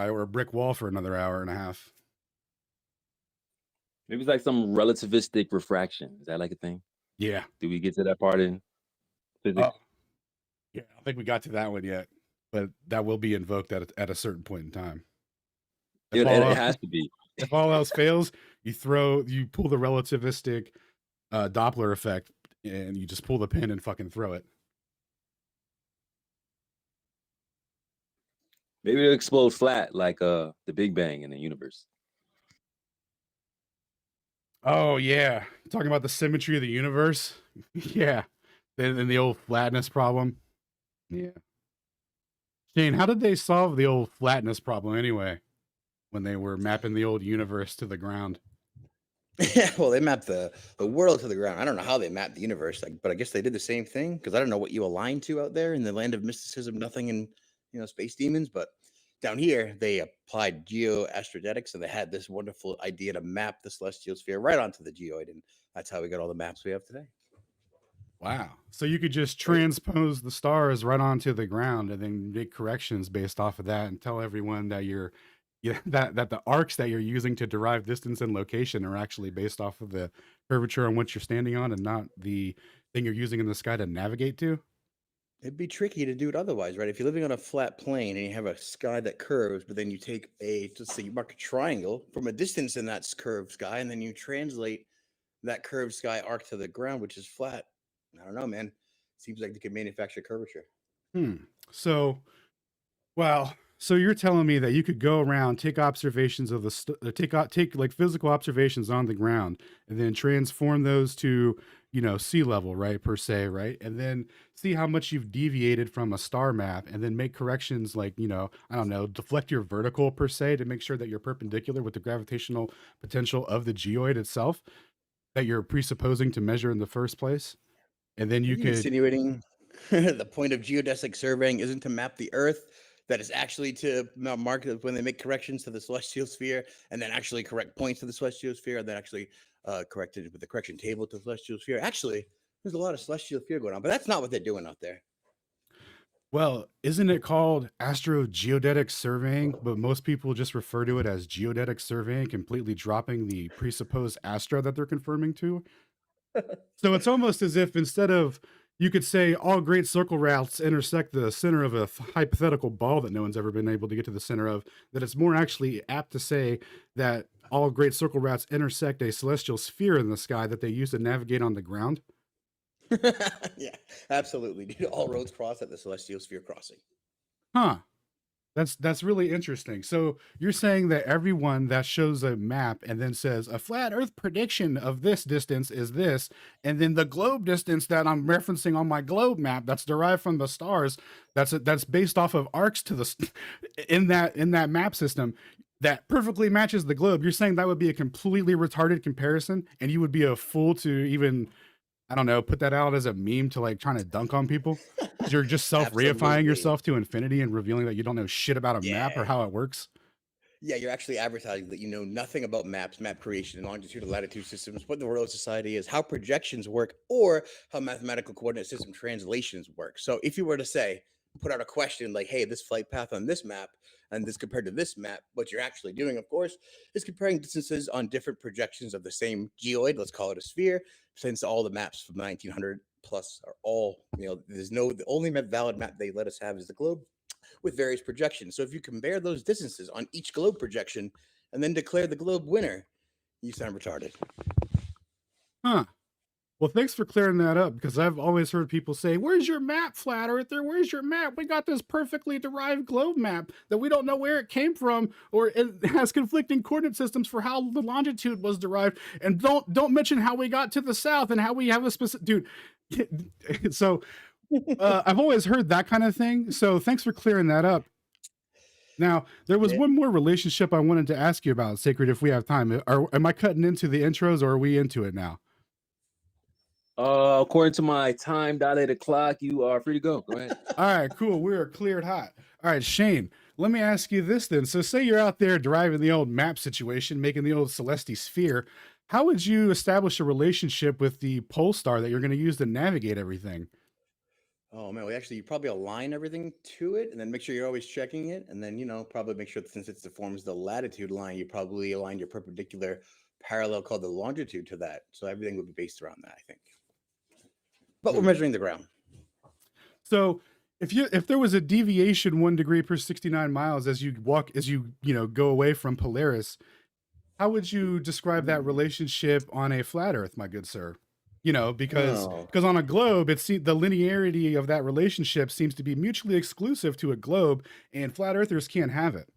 or a brick wall for another hour and a half. Maybe it's like some relativistic refraction. Is that like a thing? Yeah. Do we get to that part in Oh, physics? yeah. I don't think we got to that one yet, but that will be invoked at a certain point in time. If It all has to be. if all else fails, you pull the relativistic Doppler effect, and you just pull the pin and fucking throw it. Maybe it'll explode flat like the Big Bang in the universe. Oh yeah, talking about the symmetry of the universe. Yeah, then the old flatness problem. Yeah, Shane, how did they solve the old flatness problem anyway? When they were mapping the old universe to the ground. Yeah, well, they mapped the world to the ground. I don't know how they mapped the universe, like, but I guess they did the same thing because I don't know what you align to out there in the land of mysticism, nothing in space demons. But down here, they applied geoastrodetics, and they had this wonderful idea to map the celestial sphere right onto the geoid, and that's how we got all the maps we have today. Wow. So you could just transpose the stars right onto the ground and then make corrections based off of that and tell everyone that that the arcs that you're using to derive distance and location are actually based off of the curvature on which you're standing on and not the thing you're using in the sky to navigate to. It'd be tricky to do it otherwise, right? If you're living on a flat plane and you have a sky that curves, but then you take let's say you mark a triangle from a distance in that curved sky, and then you translate that curved sky arc to the ground, which is flat. I don't know, man. Seems like they could manufacture curvature. So, well, so you're telling me that you could go around, take observations of take like physical observations on the ground, and then transform those to sea level, right, per se, right, and then see how much you've deviated from a star map, and then make corrections like I don't know, deflect your vertical per se to make sure that you're perpendicular with the gravitational potential of the geoid itself that you're presupposing to measure in the first place, and then Are you you could. insinuating the point of geodesic surveying isn't to map the Earth, that is actually to mark when they make corrections to the celestial sphere, and then actually correct points to the celestial sphere, and then actually correct it with the correction table to the celestial sphere? Actually, there's a lot of celestial sphere going on, but that's not what they're doing out there. Well, isn't it called astrogeodetic surveying? But most people just refer to it as geodetic surveying, completely dropping the presupposed astro that they're confirming to. So it's almost as if instead of you could say all great circle routes intersect the center of a hypothetical ball that no one's ever been able to get to the center of, that it's more actually apt to say that all great circle routes intersect a celestial sphere in the sky that they use to navigate on the ground. Yeah, absolutely, dude. All roads cross at the celestial sphere crossing. Huh. That's really interesting. So you're saying that everyone that shows a map and then says a flat Earth prediction of this distance is this, and then the globe distance that I'm referencing on my globe map that's derived from the stars, that's based off of arcs to the in that map system that perfectly matches the globe. You're saying that would be a completely retarded comparison, and you would be a fool to even, I don't know, put that out as a meme to like trying to dunk on people. You're just self-reifying Absolutely. yourself to infinity and revealing that you don't know shit about a map or Yeah. how it works. Yeah, you're actually advertising that you know nothing about maps, map creation, and longitude and latitude systems, what the world society is, how projections work, or how mathematical coordinate system translations work. So if you were to say, put out a question like, hey, this flight path on this map and this compared to this map, what you're actually doing, of course, is comparing distances on different projections of the same geoid, let's call it a sphere, since all the maps from 1900 plus are all, the only valid map they let us have is the globe with various projections. So if you compare those distances on each globe projection and then declare the globe winner, you sound retarded. Huh. Well, thanks for clearing that up, because I've always heard people say, where's your map, flat earther? Where's your map? We got this perfectly derived globe map that we don't know where it came from, or it has conflicting coordinate systems for how the longitude was derived. And don't mention how we got to the south and how we have a specific dude. So I've always heard that kind of thing. So thanks for clearing that up. Now, there was one more relationship I wanted to ask you about, Sacred, if we have time. Am I cutting into the intros, or are we into it now? According to my time dilated clock, you are free to go. Go ahead. All right, cool. We are cleared hot. All right, Shane, let me ask you this then. So say you're out there deriving the old map situation, making the old celestial sphere. How would you establish a relationship with the pole star that you're going to use to navigate everything? Oh man, well, actually, you probably align everything to it, and then make sure you're always checking it, and then probably make sure that since it forms the latitude line, you probably align your perpendicular parallel called the longitude to that. So everything would be based around that, I think. But we're Hmm. measuring the ground. So if there was a deviation 1 degree per 69 miles as you walk as go away from Polaris, how would you describe that Mm. relationship on a flat Earth, my good sir? Because Oh, on a globe, the linearity of that relationship seems to be mutually exclusive to a globe, and flat earthers can't have it.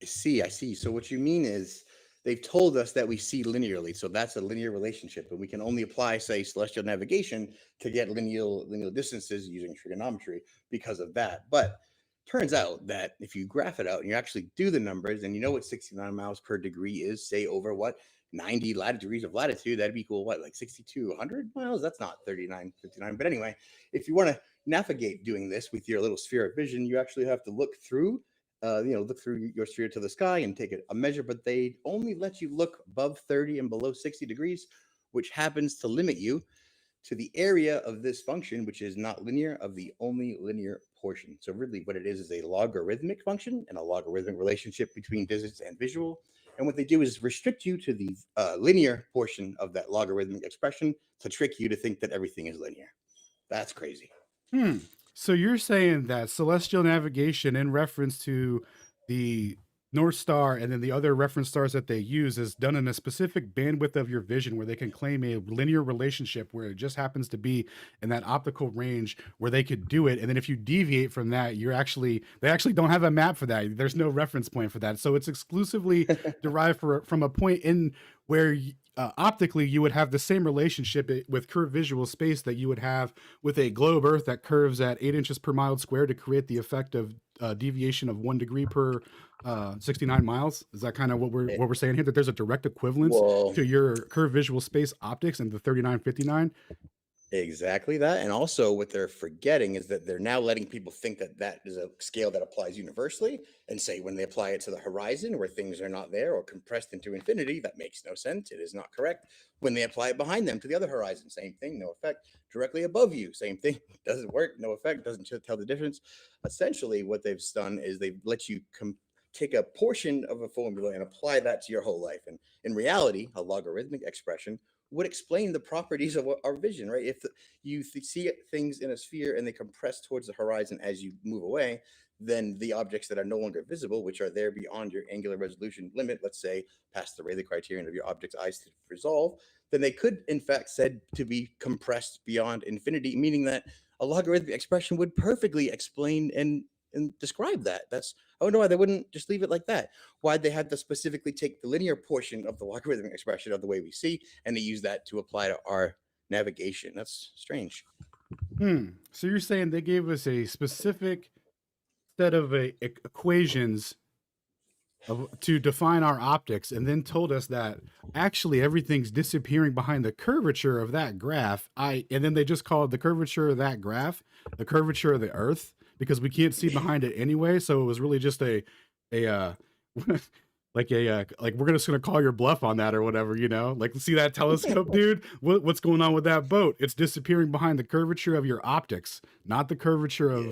I see. I see. So what you mean is they've told us that we see linearly. So that's a linear relationship, and we can only apply, say, celestial navigation to get linear distances using trigonometry because of that. But turns out that if you graph it out and you actually do the numbers, and you know what 69 miles per degree is, say over what 90 degrees of latitude, that'd equal what, like 6,200 miles? That's not 3959. But anyway, if you want to navigate doing this with your little sphere of vision, you actually have to look through your sphere to the sky and take a measure, but they only let you look above 30 and below 60 degrees, which happens to limit you to the area of this function, which is not linear, of the only linear portion. So really what it is a logarithmic function and a logarithmic relationship between distance and visual. And what they do is restrict you to the linear portion of that logarithmic expression to trick you to think that everything is linear. That's crazy. Hmm. So you're saying that celestial navigation, in reference to the North Star and then the other reference stars that they use, is done in a specific bandwidth of your vision where they can claim a linear relationship where it just happens to be in that optical range where they could do it. And then if you deviate from that, they actually don't have a map for that. There's no reference point for that. So it's exclusively derived from a point in where optically you would have the same relationship with curved visual space that you would have with a globe Earth that curves at 8 inches per mile square to create the effect of deviation of 1 degree per 69 miles. Is that kind of Eh, what we're saying here? That there's a direct equivalence well, to your curved visual space optics and the 3959? exactly that. And also, what they're forgetting is that they're now letting people think that that is a scale that applies universally. And say, when they apply it to the horizon where things are not there or compressed into infinity, that makes no sense. It is not correct. When they apply it behind them to the other horizon, same thing, no effect. Directly above you, same thing, doesn't work, no effect, doesn't tell the difference. Essentially, what they've done is they've let you take a portion of a formula and apply that to your whole life. And in reality, a logarithmic expression would explain the properties of our vision, right? If you see things in a sphere and they compress towards the horizon as you move away, then the objects that are no longer visible, which are there beyond your angular resolution limit, let's say past the Rayleigh criterion of your object's eyes to resolve, then they could, in fact, said to be compressed beyond infinity, meaning that a logarithmic expression would perfectly explain and describe that. That's I wonder why they wouldn't just leave it like that. Why'd they have to specifically take the linear portion of the logarithmic expression of the way we see and they use that to apply to our navigation? That's strange. So you're saying they gave us a specific set of equations to define our optics and then told us that actually everything's disappearing behind the curvature of that graph. And then they just called the curvature of that graph the curvature of the Earth because we can't see behind it anyway. So it was really just a like we're just gonna call your bluff on that or whatever, like, see that telescope, dude? What's going on with that boat? It's disappearing behind the curvature of your optics, not the curvature Yeah.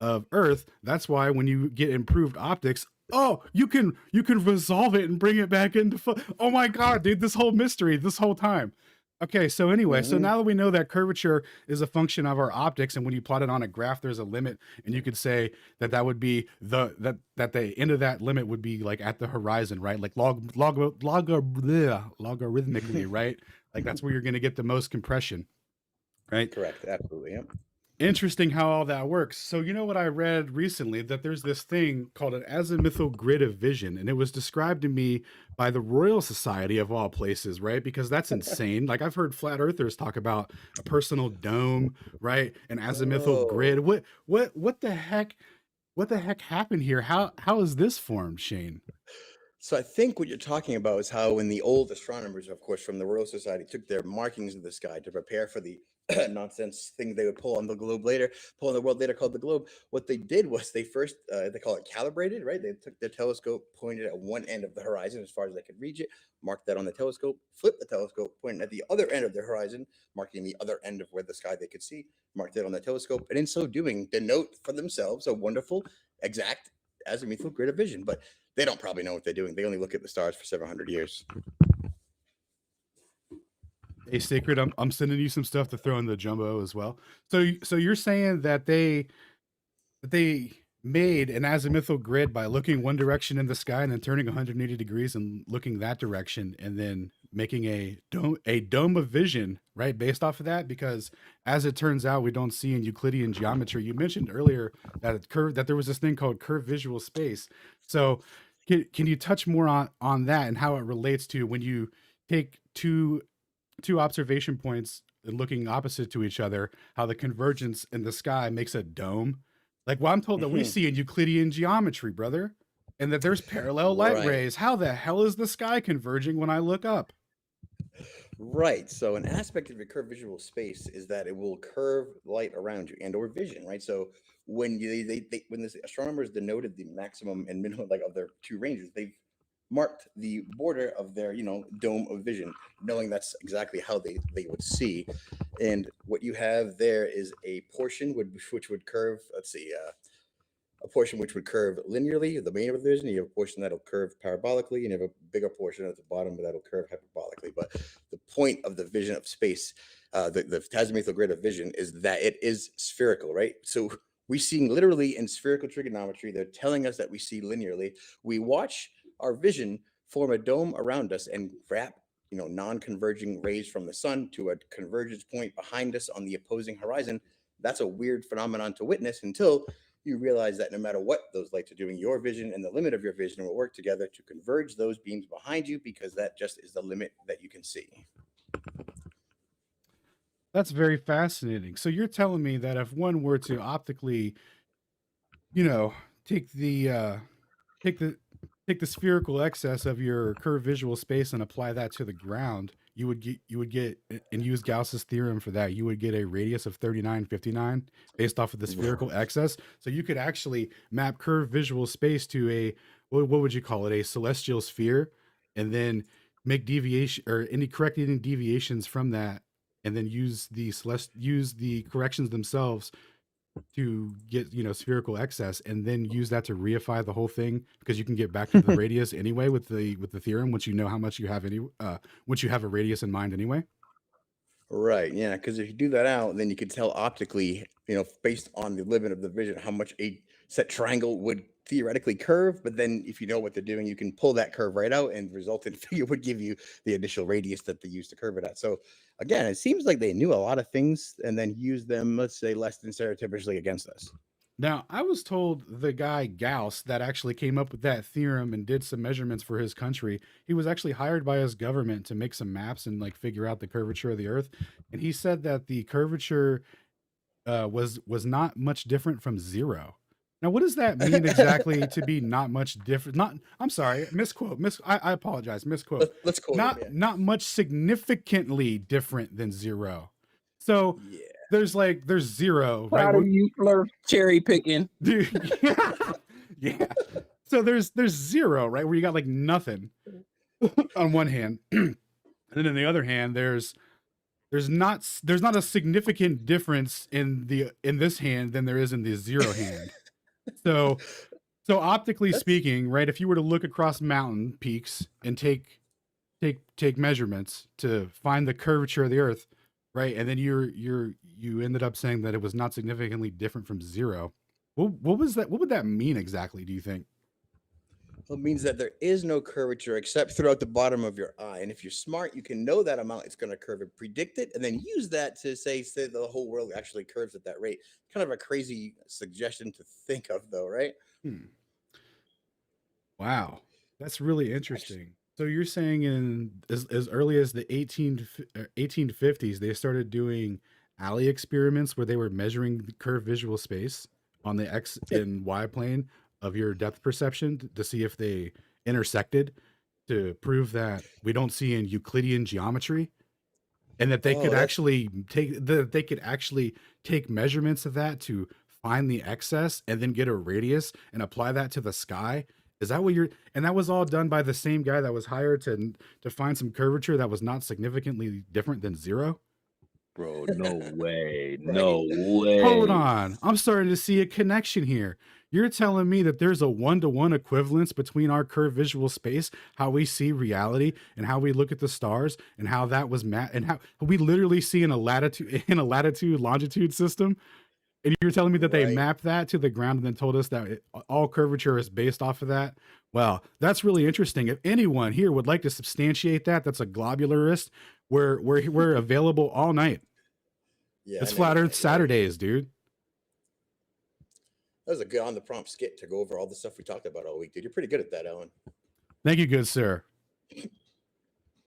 of Earth. That's why when you get improved optics, oh, you can resolve it and bring it back into oh my god, dude, this whole mystery this whole time. Okay, so anyway, so Hmm. now that we know that curvature is a function of our optics, and when you plot it on a graph, there's a limit, and you could say that that would be that the end of that limit would be like at the horizon, right? Like logarithmically, right? Like that's where you're going to get the most compression, right? Correct. Absolutely. Yep. Interesting how all that works. So, you know what I read recently, that there's this thing called an azimuthal grid of vision, and it was described to me by the Royal Society of all places, right? Because that's insane. Like I've heard flat earthers talk about a personal dome, right? An azimuthal grid. Oh. What the heck happened here? How is this formed, Shane? So I think what you're talking about is how when the old astronomers, of course, from the Royal Society took their markings of the sky to prepare for the nonsense thing they would pull on the globe later, pull on the world later called the globe. What they did was they first they call it calibrated, right? They took their telescope, pointed at one end of the horizon as far as they could reach it, marked that on the telescope, flipped the telescope, pointed at the other end of the horizon, marking the other end of where the sky they could see, marked it on the telescope, and in so doing, denote for themselves a wonderful, exact azimuthal grid of vision. But they don't probably know what they're doing. They only look at the stars for several hundred years. Hey, Sacred, I'm sending you some stuff to throw in the jumbo as well. So you're saying that they made an azimuthal grid by looking one direction in the sky and then turning 180 degrees and looking that direction, and then making a dome of vision, right, based off of that. Because as it turns out, we don't see in Euclidean geometry. You mentioned earlier that there was this thing called curved visual space. So can you touch more on that and how it relates to when you take two observation points and looking opposite to each other, how the convergence in the sky makes a dome? Like, well, I'm told that we see in Euclidean geometry, brother, and that there's parallel light Right. rays. How the hell is the sky converging when I look up? Right. So an aspect of your curved visual space is that it will curve light around you and or vision, right? So when when the astronomers denoted the maximum and minimum like of their two ranges, they've marked the border of their, dome of vision, knowing that's exactly how they would see. And what you have there is a portion which would curve, let's see, a portion which would curve linearly, the main of the vision. You have a portion that'll curve parabolically, and you have a bigger portion at the bottom that'll curve hyperbolically. But the point of the vision of space, the azimuthal grid of vision, is that it is spherical, right? So we see literally in spherical trigonometry, they're telling us that we see linearly. We watch our vision form a dome around us and wrap, non-converging rays from the sun to a convergence point behind us on the opposing horizon. That's a weird phenomenon to witness until you realize that no matter what those lights are doing, your vision and the limit of your vision will work together to converge those beams behind you, because that just is the limit that you can see. That's very fascinating. So you're telling me that if one were to optically, you know, take the take the take the spherical excess of your curved visual space and apply that to the ground, you would get and use Gauss's theorem for that. You would get a radius of 3959 based off of the spherical excess. So you could actually map curved visual space to a what would you call it? A celestial sphere, and then make deviation or any deviations from that, and then use the corrections themselves to get spherical excess, and then use that to reify the whole thing, because you can get back to the radius anyway with the theorem once you know how much you have once you have a radius in mind anyway. Right. Yeah. Because if you do that out, then you can tell optically, based on the limit of the vision, how much a set triangle would theoretically curve. But then if you know what they're doing, you can pull that curve right out, and the resultant figure would give you the initial radius that they used to curve it at. So again, it seems like they knew a lot of things and then used them, let's say, less than stereotypically against us. Now, I was told the guy Gauss that actually came up with that theorem and did some measurements for his country, he was actually hired by his government to make some maps and like figure out the curvature of the earth. And he said that the curvature was not much different from zero. Now, what does that mean exactly to be not much different? Not, I'm sorry, misquote. I apologize, misquote. Let's quote him. Yeah. Not much significantly different than zero. So Yeah. there's zero, right? Proud of you, Fleur. Cherry picking. Dude, yeah, yeah. So there's zero, right, where you got like nothing on one hand, and then on the other hand, there's not a significant difference in this hand than there is in the zero hand. So optically That's speaking, right, if you were to look across mountain peaks and take measurements to find the curvature of the earth, right, and then you ended up saying that it was not significantly different from zero. What was that? What would that mean exactly, do you think? Well, it means that there is no curvature except throughout the bottom of your eye. And if you're smart, you can know that amount it's going to curve and predict it, and then use that to say the whole world actually curves at that rate. Kind of a crazy suggestion to think of, though, right? Hmm. Wow, that's really Actually, interesting. So you're saying in as early as the 1850s, they started doing alley experiments where they were measuring the curved visual space on the X and Y plane of your depth perception to see if they intersected, to prove that we don't see in Euclidean geometry. and that they Oh, could that's actually take measurements of that to find the excess and then get a radius and apply that to the sky. Is that what you're and that was all done by the same guy that was hired to find some curvature that was not significantly different than zero? Bro, no way. right. No Hold way. on. I'm starting to see a connection here. You're telling me that there's a one-to-one equivalence between our curved visual space, how we see reality, and how we look at the stars, and how that was and how we literally see in a latitude longitude system. And you're telling me that they Right. mapped that to the ground and then told us that all curvature is based off of that? Well, that's really interesting. If anyone here would like to substantiate that, that's a globularist. We're available all night. Yeah, It's I know Flat you're Earth right. Yeah, Saturdays, dude. that was a good on the prompt skit to go over all the stuff we talked about all week, dude. You're pretty good at that, Alan. Thank you, good sir.